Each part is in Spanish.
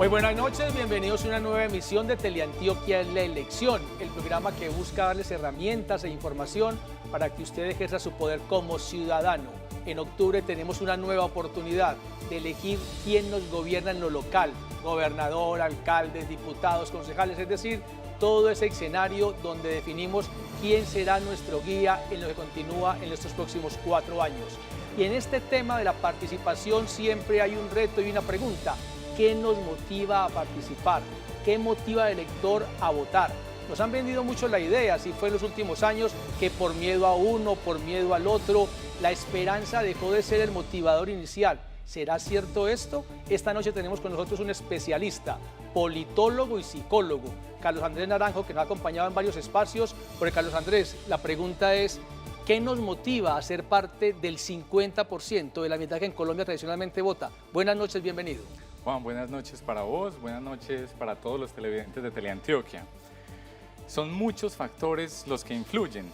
Muy buenas noches, bienvenidos a una nueva emisión de Teleantioquia en la elección, el programa que busca darles herramientas e información para que usted ejerza su poder como ciudadano. En octubre tenemos una nueva oportunidad de elegir quién nos gobierna en lo local, gobernador, alcaldes, diputados, concejales, es decir, todo ese escenario donde definimos quién será nuestro guía en lo que continúa en estos próximos 4 años. Y en este tema de la participación siempre hay un reto y una pregunta. ¿Qué nos motiva a participar? ¿Qué motiva al elector a votar? Nos han vendido mucho la idea, así fue en los últimos años, que por miedo a uno, por miedo al otro, la esperanza dejó de ser el motivador inicial. ¿Será cierto esto? Esta noche tenemos con nosotros un especialista, politólogo y psicólogo, Carlos Andrés Naranjo, que nos ha acompañado en varios espacios. Porque Carlos Andrés, la pregunta es, ¿qué nos motiva a ser parte del 50% de la mitad que en Colombia tradicionalmente vota? Buenas noches, bienvenido. Juan, buenas noches para vos, buenas noches para todos los televidentes de Teleantioquia. Son muchos factores los que influyen.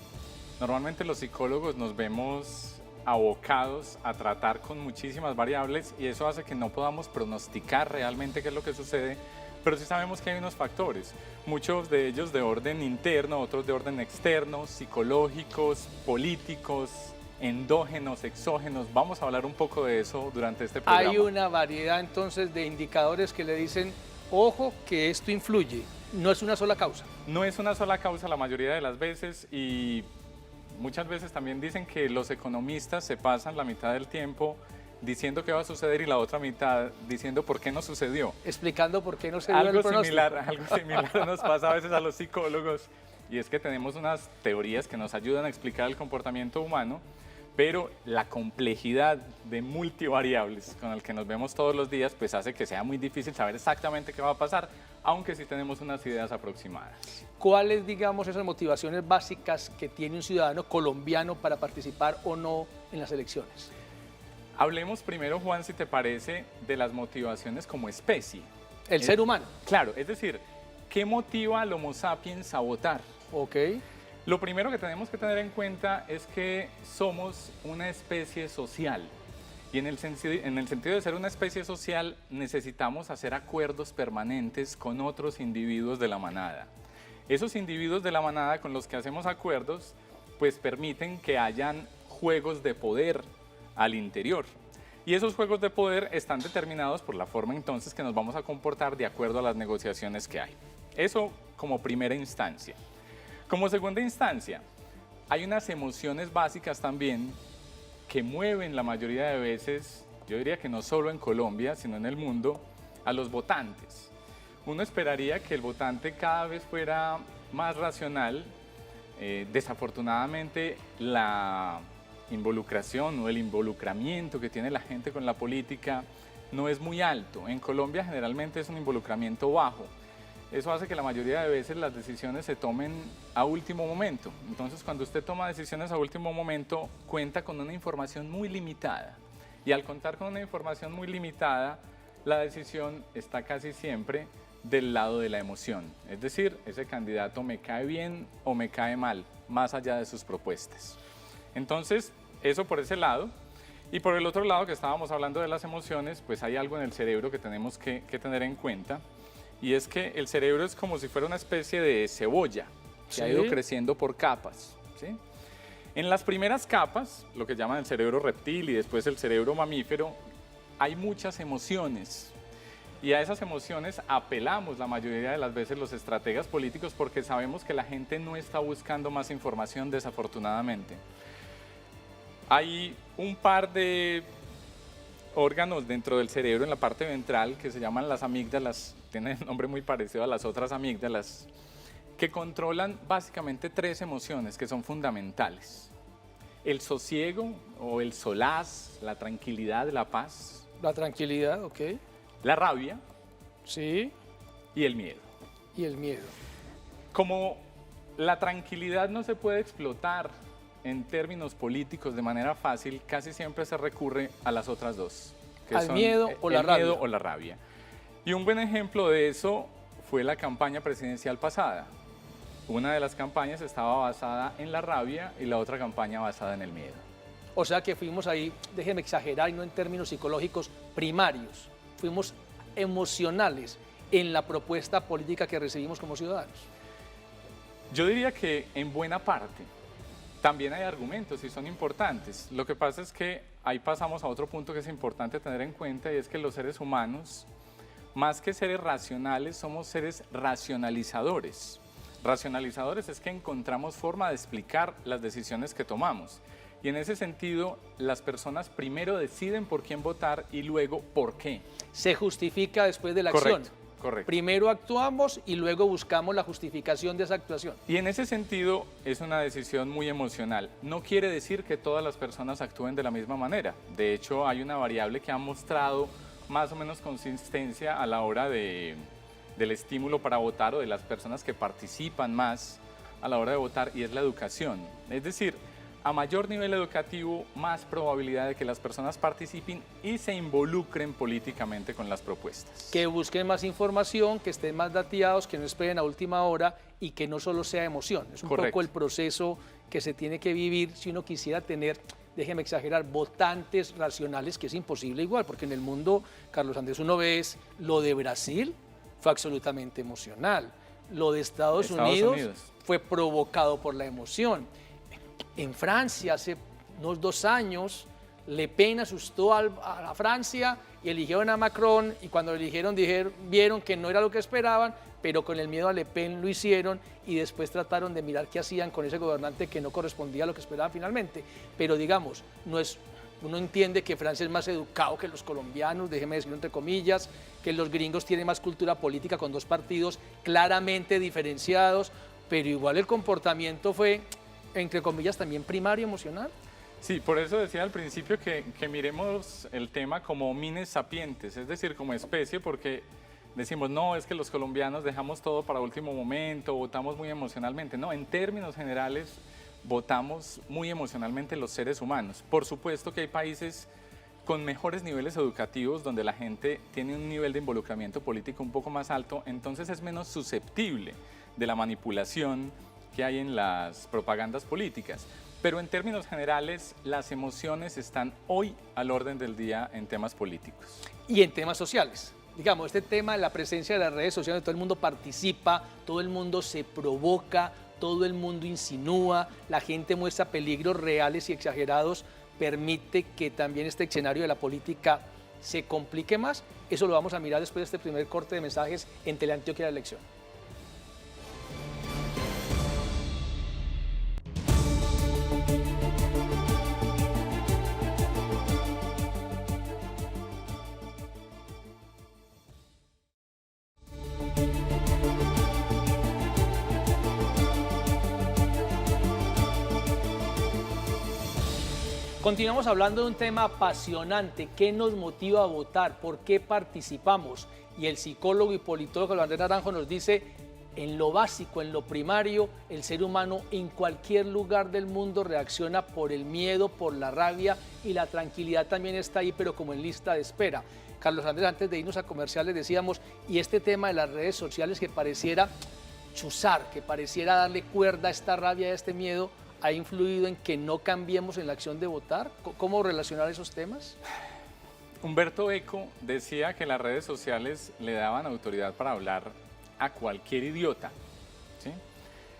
Normalmente los psicólogos nos vemos abocados a tratar con muchísimas variables y eso hace que no podamos pronosticar realmente qué es lo que sucede, pero sí sabemos que hay unos factores, muchos de ellos de orden interno, otros de orden externo, psicológicos, políticos, endógenos, exógenos. Vamos a hablar un poco de eso durante este programa. Hay una variedad entonces de indicadores que le dicen, ojo, que esto influye, no es una sola causa. No es una sola causa la mayoría de las veces y muchas veces también dicen que los economistas se pasan la mitad del tiempo diciendo qué va a suceder y la otra mitad diciendo por qué no sucedió. Explicando por qué no se dio el pronóstico. Algo similar nos pasa a veces a los psicólogos y es que tenemos unas teorías que nos ayudan a explicar el comportamiento humano, pero la complejidad de multivariables con el que nos vemos todos los días pues hace que sea muy difícil saber exactamente qué va a pasar, aunque sí tenemos unas ideas aproximadas. ¿Cuáles, digamos, esas motivaciones básicas que tiene un ciudadano colombiano para participar o no en las elecciones? Hablemos primero, Juan, si te parece, de las motivaciones como especie. El ser humano. Claro, es decir, ¿qué motiva al Homo sapiens a votar? Ok. Lo primero que tenemos que tener en cuenta es que somos una especie social y en el sentido de ser una especie social necesitamos hacer acuerdos permanentes con otros individuos de la manada. Esos individuos de la manada con los que hacemos acuerdos pues permiten que hayan juegos de poder al interior y esos juegos de poder están determinados por la forma entonces que nos vamos a comportar de acuerdo a las negociaciones que hay. Eso como primera instancia. Como segunda instancia, hay unas emociones básicas también que mueven la mayoría de veces, yo diría que no solo en Colombia, sino en el mundo, a los votantes. Uno esperaría que el votante cada vez fuera más racional. Desafortunadamente, la involucración o el involucramiento que tiene la gente con la política no es muy alto. En Colombia generalmente es un involucramiento bajo. Eso hace que la mayoría de veces las decisiones se tomen a último momento. Entonces, cuando usted toma decisiones a último momento, cuenta con una información muy limitada. Y al contar con una información muy limitada, la decisión está casi siempre del lado de la emoción. Es decir, ese candidato me cae bien o me cae mal, más allá de sus propuestas. Entonces, eso por ese lado. Y por el otro lado, que estábamos hablando de las emociones, pues hay algo en el cerebro que tenemos que tener en cuenta. Y es que el cerebro es como si fuera una especie de cebolla que ha ido creciendo por capas, ¿sí? En las primeras capas, lo que llaman el cerebro reptil y después el cerebro mamífero, hay muchas emociones. Y a esas emociones apelamos la mayoría de las veces los estrategas políticos porque sabemos que la gente no está buscando más información, desafortunadamente. Hay un par de órganos dentro del cerebro en la parte ventral que se llaman las amígdalas, tienen un nombre muy parecido a las otras amígdalas, que controlan básicamente 3 emociones que son fundamentales. El sosiego o el solaz, la tranquilidad, la paz. La tranquilidad, ok. La rabia. Sí. Y el miedo. Y el miedo. Como la tranquilidad no se puede explotar en términos políticos de manera fácil, casi siempre se recurre a las otras dos. ¿Al miedo o la rabia? El miedo o la rabia. Y un buen ejemplo de eso fue la campaña presidencial pasada. Una de las campañas estaba basada en la rabia y la otra campaña basada en el miedo. O sea que fuimos ahí, déjenme exagerar y no en términos psicológicos primarios, fuimos emocionales en la propuesta política que recibimos como ciudadanos? Yo diría que en buena parte. También hay argumentos y son importantes. Lo que pasa es que ahí pasamos a otro punto que es importante tener en cuenta, y es que los seres humanos, más que seres racionales, somos seres racionalizadores. Racionalizadores es que encontramos forma de explicar las decisiones que tomamos. Y en ese sentido, las personas primero deciden por quién votar y luego por qué. Se justifica después de la acción. Correcto. Primero actuamos y luego buscamos la justificación de esa actuación. Y en ese sentido es una decisión muy emocional. No quiere decir que todas las personas actúen de la misma manera. De hecho, hay una variable que ha mostrado más o menos consistencia a la hora del estímulo para votar, o de las personas que participan más a la hora de votar, y es la educación. Es decir, a mayor nivel educativo, más probabilidad de que las personas participen y se involucren políticamente con las propuestas. Que busquen más información, que estén más dateados, que no esperen a última hora y que no solo sea emoción. Es un poco el proceso que se tiene que vivir si uno quisiera tener, déjeme exagerar, votantes racionales, que es imposible igual, porque en el mundo, Carlos Andrés, uno ve lo de Brasil fue absolutamente emocional, lo de Estados Unidos fue provocado por la emoción. En Francia, hace unos 2 años, Le Pen asustó a Francia y eligieron a Macron, y cuando lo eligieron vieron que no era lo que esperaban, pero con el miedo a Le Pen lo hicieron, y después trataron de mirar qué hacían con ese gobernante que no correspondía a lo que esperaban finalmente. Pero digamos, uno entiende que Francia es más educado que los colombianos, déjeme decirlo entre comillas, que los gringos tienen más cultura política con 2 partidos claramente diferenciados, pero igual el comportamiento fue, entre comillas, también primario emocional. Sí, por eso decía al principio que miremos el tema como mines sapientes, es decir, como especie, porque decimos, no, es que los colombianos dejamos todo para último momento, votamos muy emocionalmente. No, en términos generales, votamos muy emocionalmente los seres humanos. Por supuesto que hay países con mejores niveles educativos, donde la gente tiene un nivel de involucramiento político un poco más alto, entonces es menos susceptible de la manipulación que hay en las propagandas políticas. Pero en términos generales, las emociones están hoy al orden del día en temas políticos. Y en temas sociales. Digamos, este tema de la presencia de las redes sociales, todo el mundo participa, todo el mundo se provoca, todo el mundo insinúa, la gente muestra peligros reales y exagerados, permite que también este escenario de la política se complique más. Eso lo vamos a mirar después de este primer corte de mensajes en Teleantioquia La Elección. Continuamos hablando de un tema apasionante. ¿Qué nos motiva a votar? ¿Por qué participamos? Y el psicólogo y politólogo Carlos Andrés Naranjo nos dice, en lo básico, en lo primario, el ser humano en cualquier lugar del mundo reacciona por el miedo, por la rabia, y la tranquilidad también está ahí, pero como en lista de espera. Carlos Andrés, antes de irnos a comerciales decíamos, y este tema de las redes sociales que pareciera chuzar, que pareciera darle cuerda a esta rabia, a este miedo, ¿ha influido en que no cambiemos en la acción de votar? ¿Cómo relacionar esos temas? Humberto Eco decía que las redes sociales le daban autoridad para hablar a cualquier idiota, ¿sí?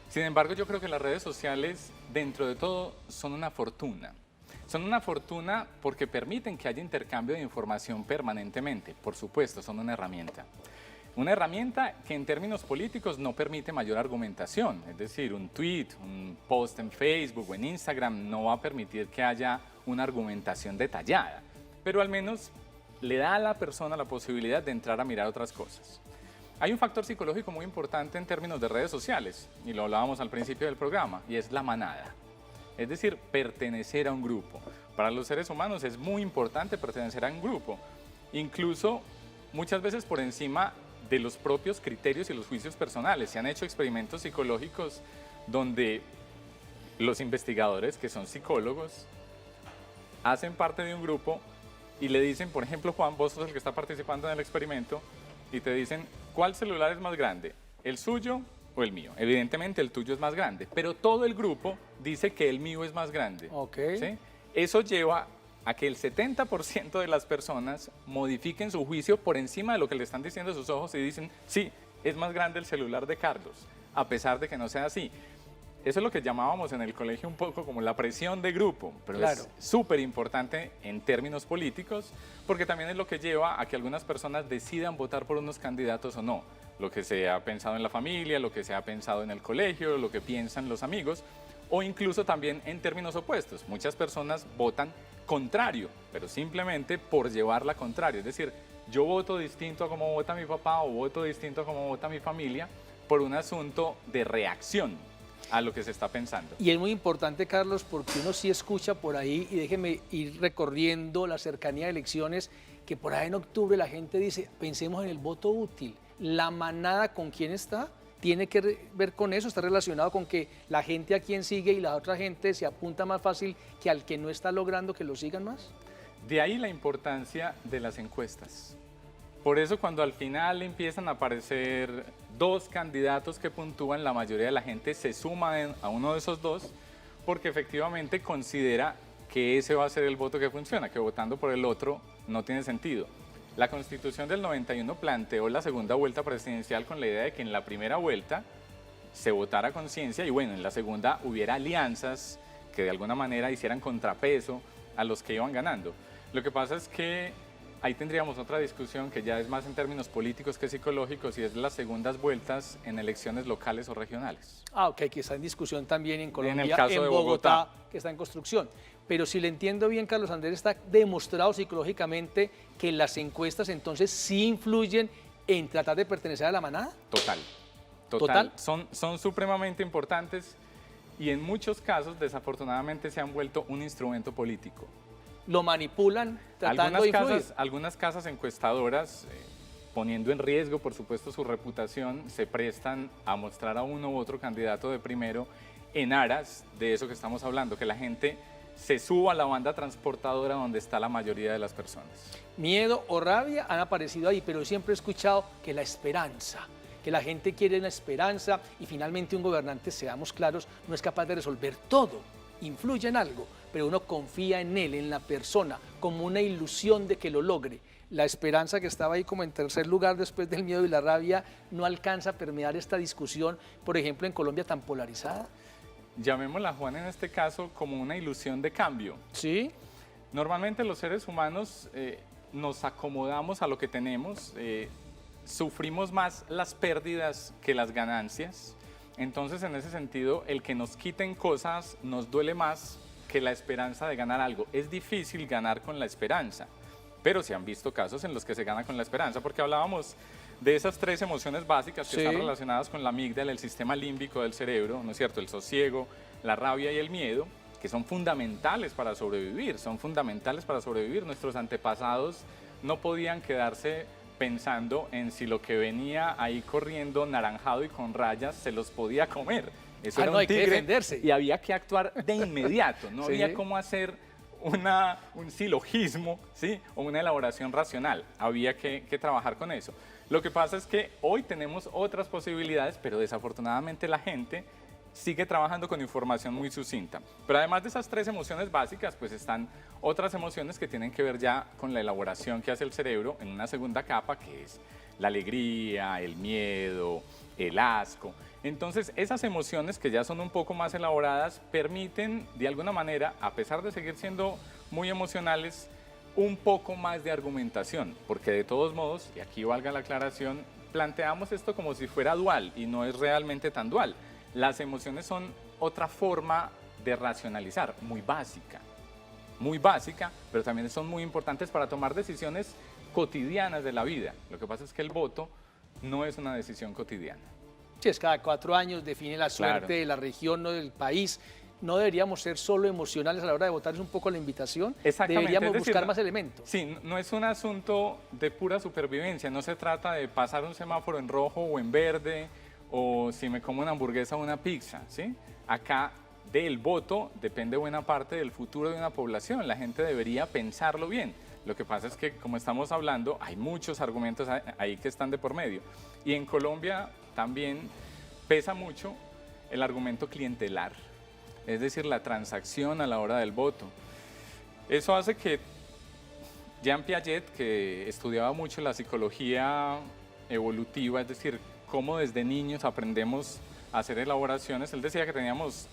Sin embargo, yo creo que las redes sociales, dentro de todo, son una fortuna. Son una fortuna porque permiten que haya intercambio de información permanentemente. Por supuesto, son una herramienta. Una herramienta que en términos políticos no permite mayor argumentación, es decir, un tweet, un post en Facebook o en Instagram no va a permitir que haya una argumentación detallada, pero al menos le da a la persona la posibilidad de entrar a mirar otras cosas. Hay un factor psicológico muy importante en términos de redes sociales, y lo hablábamos al principio del programa, y es la manada, es decir, pertenecer a un grupo. Para los seres humanos es muy importante pertenecer a un grupo, incluso muchas veces por encima de los propios criterios y los juicios personales. Se han hecho experimentos psicológicos donde los investigadores, que son psicólogos, hacen parte de un grupo y le dicen, por ejemplo, Juan, vos sos el que está participando en el experimento, y te dicen, ¿cuál celular es más grande? ¿El suyo o el mío? Evidentemente el tuyo es más grande, pero todo el grupo dice que el mío es más grande. Okay. ¿Sí? Eso lleva a que el 70% de las personas modifiquen su juicio por encima de lo que le están diciendo sus ojos y dicen, sí, es más grande el celular de Carlos, a pesar de que no sea así. Eso es lo que llamábamos en el colegio un poco como la presión de grupo, pero claro, es súper importante en términos políticos, porque también es lo que lleva a que algunas personas decidan votar por unos candidatos o no. Lo que se ha pensado en la familia, lo que se ha pensado en el colegio, lo que piensan los amigos, o incluso también en términos opuestos. Muchas personas votan contrario, pero simplemente por llevar la contraria. Es decir, yo voto distinto a como vota mi papá o voto distinto a como vota mi familia por un asunto de reacción a lo que se está pensando. Y es muy importante, Carlos, porque uno sí escucha por ahí, y déjeme ir recorriendo la cercanía de elecciones, que por ahí en octubre la gente dice, pensemos en el voto útil. La manada, ¿con quién está? Tiene que ver con eso, está relacionado con que la gente a quien sigue y la otra gente se apunta más fácil que al que no está logrando que lo sigan más. De ahí la importancia de las encuestas. Por eso cuando al final empiezan a aparecer dos candidatos que puntúan, la mayoría de la gente se suma a uno de esos dos porque efectivamente considera que ese va a ser el voto que funciona, que votando por el otro no tiene sentido. La Constitución del 91 planteó la segunda vuelta presidencial con la idea de que en la primera vuelta se votara con ciencia y bueno, en la segunda hubiera alianzas que de alguna manera hicieran contrapeso a los que iban ganando. Lo que pasa es que ahí tendríamos otra discusión que ya es más en términos políticos que psicológicos y es las segundas vueltas en elecciones locales o regionales. Ok, que está en discusión también en Colombia, en el caso de Bogotá, que está en construcción. Pero si le entiendo bien, Carlos Andrés, está demostrado psicológicamente que las encuestas entonces sí influyen en tratar de pertenecer a la manada. Total. Son supremamente importantes y en muchos casos desafortunadamente se han vuelto un instrumento político. Lo manipulan tratando de influir. Algunas casas encuestadoras, poniendo en riesgo, por supuesto, su reputación, se prestan a mostrar a uno u otro candidato de primero en aras de eso que estamos hablando, que la gente se suba a la banda transportadora donde está la mayoría de las personas. Miedo o rabia han aparecido ahí, pero siempre he escuchado que la esperanza, que la gente quiere la esperanza y finalmente un gobernante, seamos claros, no es capaz de resolver todo, influye en algo, pero uno confía en él, en la persona, como una ilusión de que lo logre. La esperanza que estaba ahí como en tercer lugar después del miedo y la rabia no alcanza a permear esta discusión, por ejemplo, en Colombia tan polarizada. Llamémosla, Juan, en este caso como una ilusión de cambio. Sí. Normalmente los seres humanos nos acomodamos a lo que tenemos, sufrimos más las pérdidas que las ganancias. Entonces, en ese sentido, el que nos quiten cosas nos duele más que la esperanza de ganar algo. Es difícil ganar con la esperanza, pero se han visto casos en los que se gana con la esperanza, porque hablábamos de esas tres emociones básicas que están relacionadas con la amígdala, el sistema límbico del cerebro, ¿no es cierto? El sosiego, la rabia y el miedo, que son fundamentales para sobrevivir, Nuestros antepasados no podían quedarse pensando en si lo que venía ahí corriendo naranjado y con rayas se los podía comer. Eso era un tigre, hay que defenderse. Y había que actuar de inmediato, no había cómo hacer un silogismo, ¿sí? O una elaboración racional, había que trabajar con eso. Lo que pasa es que hoy tenemos otras posibilidades, pero desafortunadamente la gente sigue trabajando con información muy sucinta. Pero además de esas tres emociones básicas, pues están otras emociones que tienen que ver ya con la elaboración que hace el cerebro en una segunda capa, que es la alegría, el miedo, el asco. Entonces, esas emociones que ya son un poco más elaboradas permiten, de alguna manera, a pesar de seguir siendo muy emocionales, un poco más de argumentación, porque de todos modos, y aquí valga la aclaración, planteamos esto como si fuera dual y no es realmente tan dual. Las emociones son otra forma de racionalizar, muy básica, pero también son muy importantes para tomar decisiones cotidianas de la vida. Lo que pasa es que el voto no es una decisión cotidiana. Sí, es cada 4 años, define la suerte de la región o del país. No deberíamos ser solo emocionales a la hora de votar, es un poco la invitación. Deberíamos buscar más elementos. Sí, no es un asunto de pura supervivencia, no se trata de pasar un semáforo en rojo o en verde, o si me como una hamburguesa o una pizza, ¿sí? Acá del voto depende buena parte del futuro de una población, la gente debería pensarlo bien. Lo que pasa es que, como estamos hablando, hay muchos argumentos ahí que están de por medio. Y en Colombia también pesa mucho el argumento clientelar, es decir, la transacción a la hora del voto. Eso hace que Jean Piaget, que estudiaba mucho la psicología evolutiva, es decir, cómo desde niños aprendemos a hacer elaboraciones, él decía que teníamos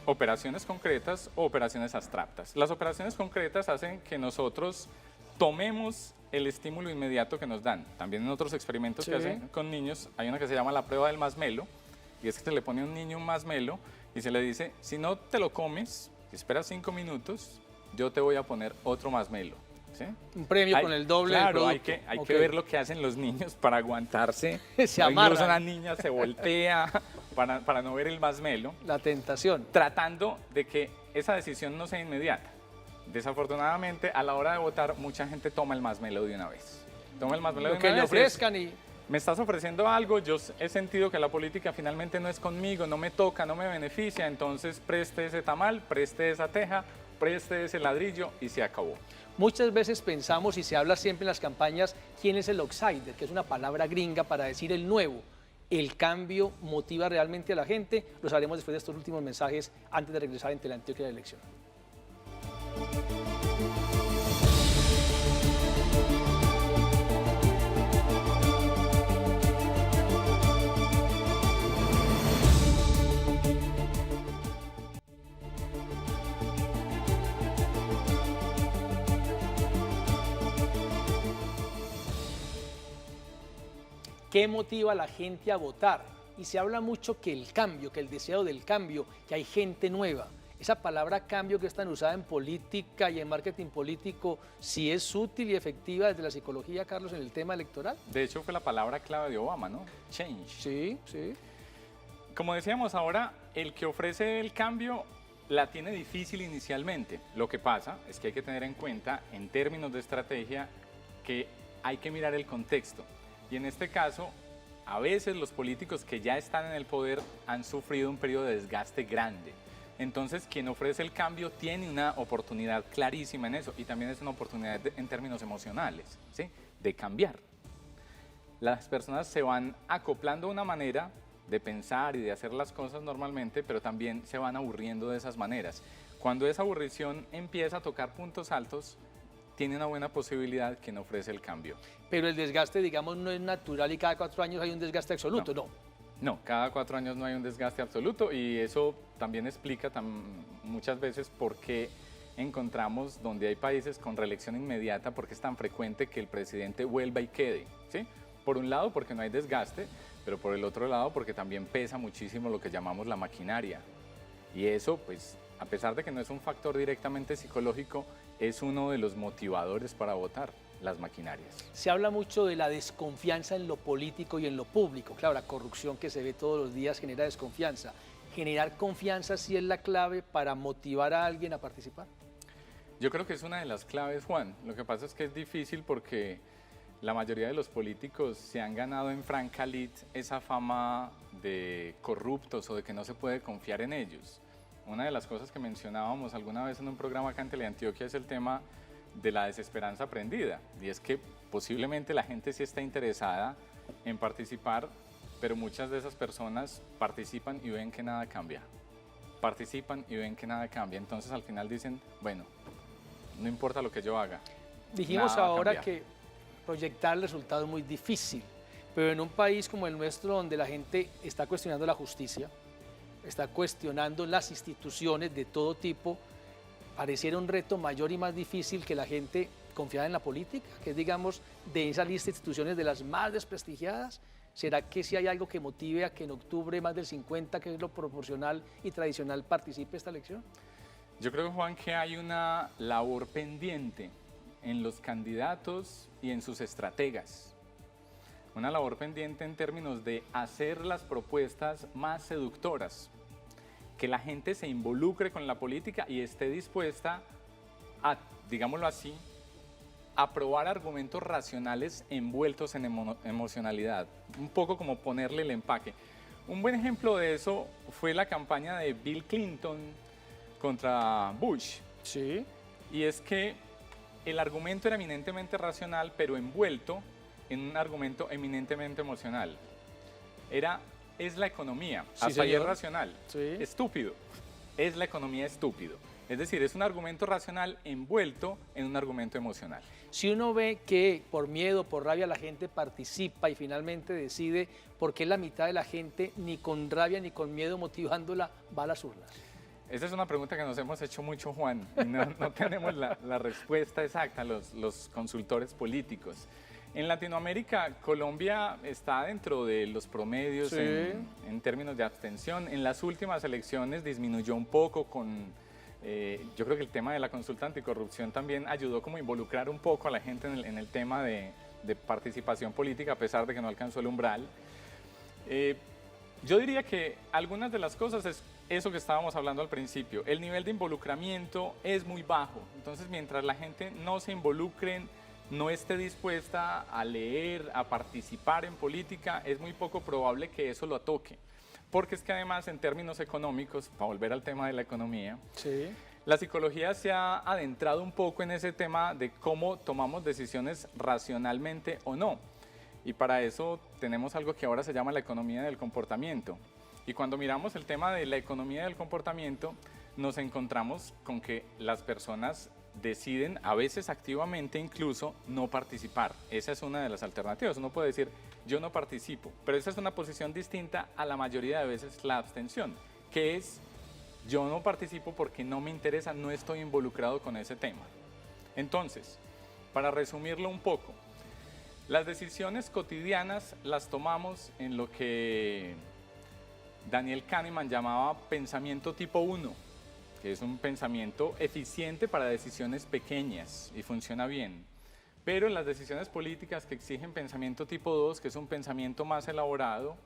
operaciones concretas o operaciones abstractas. Las operaciones concretas hacen que nosotros tomemos el estímulo inmediato que nos dan. También en otros experimentos que hacen con niños, hay una que se llama la prueba del masmelo, y es que se le pone a un niño un masmelo y se le dice, si no te lo comes, si esperas 5 minutos, yo te voy a poner otro masmelo. ¿Sí? Un premio con el doble del producto. producto. Hay que ver lo que hacen los niños para aguantarse. Se amarran. Incluso una niña se voltea para no ver el masmelo. La tentación. Tratando de que esa decisión no sea inmediata. Desafortunadamente, a la hora de votar, mucha gente toma el masmelo de una vez. Toma el masmelo de una vez. Lo que le ofrezcan y... Me estás ofreciendo algo, yo he sentido que la política finalmente no es conmigo, no me toca, no me beneficia, entonces preste ese tamal, preste esa teja, preste ese ladrillo y se acabó. Muchas veces pensamos, y se habla siempre en las campañas, quién es el outsider, que es una palabra gringa para decir el nuevo. ¿El cambio motiva realmente a la gente? Lo sabremos después de estos últimos mensajes antes de regresar en Teleantioquia de la elección. ¿Qué motiva a la gente a votar? Y se habla mucho que el cambio, que el deseo del cambio, que hay gente nueva. Esa palabra cambio que es tan usada en política y en marketing político, ¿sí es útil y efectiva desde la psicología, Carlos, en el tema electoral? De hecho, fue la palabra clave de Obama, ¿no? Change. Sí, sí. Como decíamos ahora, el que ofrece el cambio la tiene difícil inicialmente. Lo que pasa es que hay que tener en cuenta, en términos de estrategia, que hay que mirar el contexto. Y en este caso, a veces los políticos que ya están en el poder han sufrido un periodo de desgaste grande. Entonces, quien ofrece el cambio tiene una oportunidad clarísima en eso y también es una oportunidad en términos emocionales, ¿sí? De cambiar. Las personas se van acoplando a una manera de pensar y de hacer las cosas normalmente, pero también se van aburriendo de esas maneras. Cuando esa aburrición empieza a tocar puntos altos, tiene una buena posibilidad quien ofrece el cambio. Pero el desgaste, digamos, no es natural y cada 4 años hay un desgaste absoluto, ¿no? No, cada 4 años no hay un desgaste absoluto y eso también explica muchas veces por qué encontramos donde hay países con reelección inmediata, porque es tan frecuente que el presidente vuelva y quede, ¿sí? Por un lado porque no hay desgaste, pero por el otro lado porque también pesa muchísimo lo que llamamos la maquinaria. Y eso, pues, a pesar de que no es un factor directamente psicológico, es uno de los motivadores para votar, las maquinarias. Se habla mucho de la desconfianza en lo político y en lo público. Claro, la corrupción que se ve todos los días genera desconfianza. ¿Generar confianza sí es la clave para motivar a alguien a participar? Yo creo que es una de las claves, Juan. Lo que pasa es que es difícil porque la mayoría de los políticos se han ganado en franca lid esa fama de corruptos o de que no se puede confiar en ellos. Una de las cosas que mencionábamos alguna vez en un programa acá en Teleantioquia es el tema de la desesperanza aprendida, y es que posiblemente la gente sí está interesada en participar, pero muchas de esas personas participan y ven que nada cambia. Participan y ven que nada cambia, entonces al final dicen, bueno, no importa lo que yo haga. Dijimos ahora que proyectar el resultado es muy difícil, pero en un país como el nuestro, donde la gente está cuestionando la justicia, está cuestionando las instituciones de todo tipo, pareciera un reto mayor y más difícil que la gente confiara en la política, que es, digamos, de esa lista de instituciones de las más desprestigiadas. ¿Será que si hay algo que motive a que en octubre más del 50, que es lo proporcional y tradicional, participe esta elección? Yo creo, Juan, que hay una labor pendiente en los candidatos y en sus estrategas. Una labor pendiente en términos de hacer las propuestas más seductoras, que la gente se involucre con la política y esté dispuesta a, digámoslo así, a probar argumentos racionales envueltos en emocionalidad, un poco como ponerle el empaque. Un buen ejemplo de eso fue la campaña de Bill Clinton contra Bush. Sí. Y es que el argumento era eminentemente racional, pero envuelto en un argumento eminentemente emocional. Es la economía, sí, hasta ahí es racional, sí. Estúpido, es la economía estúpido. Es decir, es un argumento racional envuelto en un argumento emocional. Si uno ve que por miedo, por rabia la gente participa y finalmente decide, ¿por qué la mitad de la gente ni con rabia ni con miedo motivándola va a las urnas? Esa es una pregunta que nos hemos hecho mucho, Juan, y no tenemos la respuesta exacta los consultores políticos. En Latinoamérica, Colombia está dentro de los promedios sí, en términos de abstención. En las últimas elecciones disminuyó un poco yo creo que el tema de la consulta anticorrupción también ayudó como a involucrar un poco a la gente en el tema de participación política, a pesar de que no alcanzó el umbral. Yo diría que algunas de las cosas es eso que estábamos hablando al principio. El nivel de involucramiento es muy bajo, entonces mientras la gente no se involucre, no esté dispuesta a leer, a participar en política, es muy poco probable que eso lo toque. Porque es que además en términos económicos, para volver al tema de la economía, sí, la psicología se ha adentrado un poco en ese tema de cómo tomamos decisiones racionalmente o no. Y para eso tenemos algo que ahora se llama la economía del comportamiento. Y cuando miramos el tema de la economía del comportamiento, nos encontramos con que las personas deciden, a veces activamente incluso, no participar. Esa es una de las alternativas. Uno puede decir, yo no participo, pero esa es una posición distinta a la mayoría de veces la abstención, que es, yo no participo porque no me interesa, no estoy involucrado con ese tema. Entonces, para resumirlo un poco, las decisiones cotidianas las tomamos en lo que Daniel Kahneman llamaba pensamiento tipo 1, que es un pensamiento eficiente para decisiones pequeñas y funciona bien. Pero las decisiones políticas que exigen pensamiento tipo 2, que es un pensamiento más elaborado,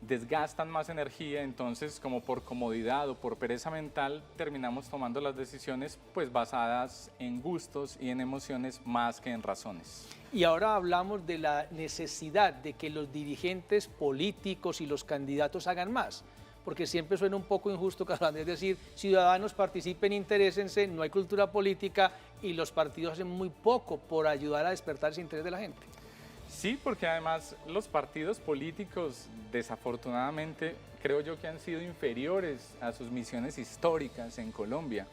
desgastan más energía, entonces como por comodidad o por pereza mental terminamos tomando las decisiones pues basadas en gustos y en emociones más que en razones. Y ahora hablamos de la necesidad de que los dirigentes políticos y los candidatos hagan más, porque siempre suena un poco injusto, Carlos Andrés, decir, ciudadanos participen, interésense, no hay cultura política y los partidos hacen muy poco por ayudar a despertar ese interés de la gente. Sí, porque además los partidos políticos, desafortunadamente, creo yo que han sido inferiores a sus misiones históricas en Colombia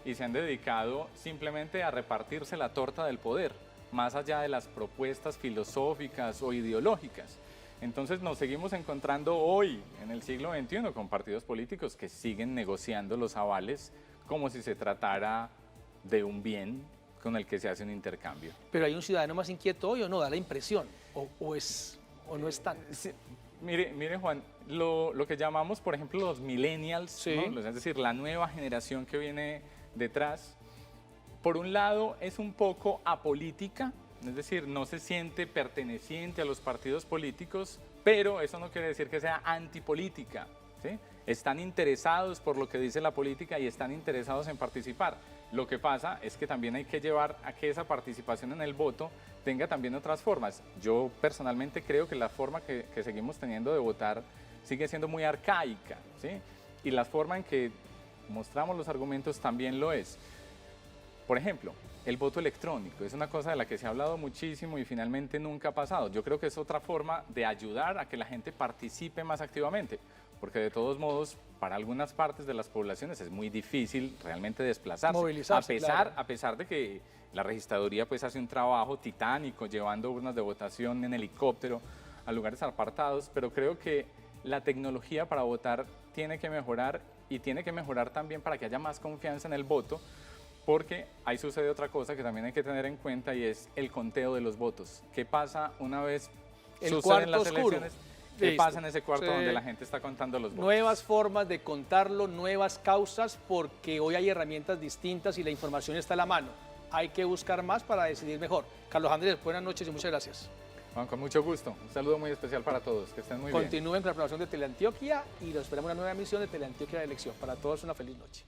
y se han dedicado simplemente a repartirse la torta del poder, más allá de las propuestas filosóficas o ideológicas. Entonces nos seguimos encontrando hoy, en el siglo XXI, con partidos políticos que siguen negociando los avales como si se tratara de un bien con el que se hace un intercambio. Pero hay un ciudadano más inquieto hoy o no, da la impresión, o no es tan. Sí, mire Juan, lo que llamamos, por ejemplo, los millennials, sí, ¿no? Es decir, la nueva generación que viene detrás, por un lado es un poco apolítica, es decir, no se siente perteneciente a los partidos políticos, pero eso no quiere decir que sea antipolítica, ¿sí? Están interesados por lo que dice la política y están interesados en participar. Lo que pasa es que también hay que llevar a que esa participación en el voto tenga también otras formas. Yo personalmente creo que la forma que seguimos teniendo de votar sigue siendo muy arcaica, ¿sí? Y la forma en que mostramos los argumentos también lo es. Por ejemplo, el voto electrónico es una cosa de la que se ha hablado muchísimo y finalmente nunca ha pasado. Yo creo que es otra forma de ayudar a que la gente participe más activamente, porque de todos modos, para algunas partes de las poblaciones es muy difícil realmente desplazarse. Movilizarse, a pesar de que la registraduría pues hace un trabajo titánico llevando urnas de votación en helicóptero a lugares apartados, pero creo que la tecnología para votar tiene que mejorar y tiene que mejorar también para que haya más confianza en el voto, porque ahí sucede otra cosa que también hay que tener en cuenta y es el conteo de los votos. ¿Qué pasa una vez suceden las elecciones? ¿Qué pasa en ese cuarto donde la gente está contando los votos? Nuevas formas de contarlo, nuevas causas, porque hoy hay herramientas distintas y la información está a la mano. Hay que buscar más para decidir mejor. Carlos Andrés, buenas noches y muchas gracias. Juan, con mucho gusto. Un saludo muy especial para todos. Que estén muy bien. Continúen con la programación de Teleantioquia y los esperamos en una nueva emisión de Teleantioquia de Elección. Para todos una feliz noche.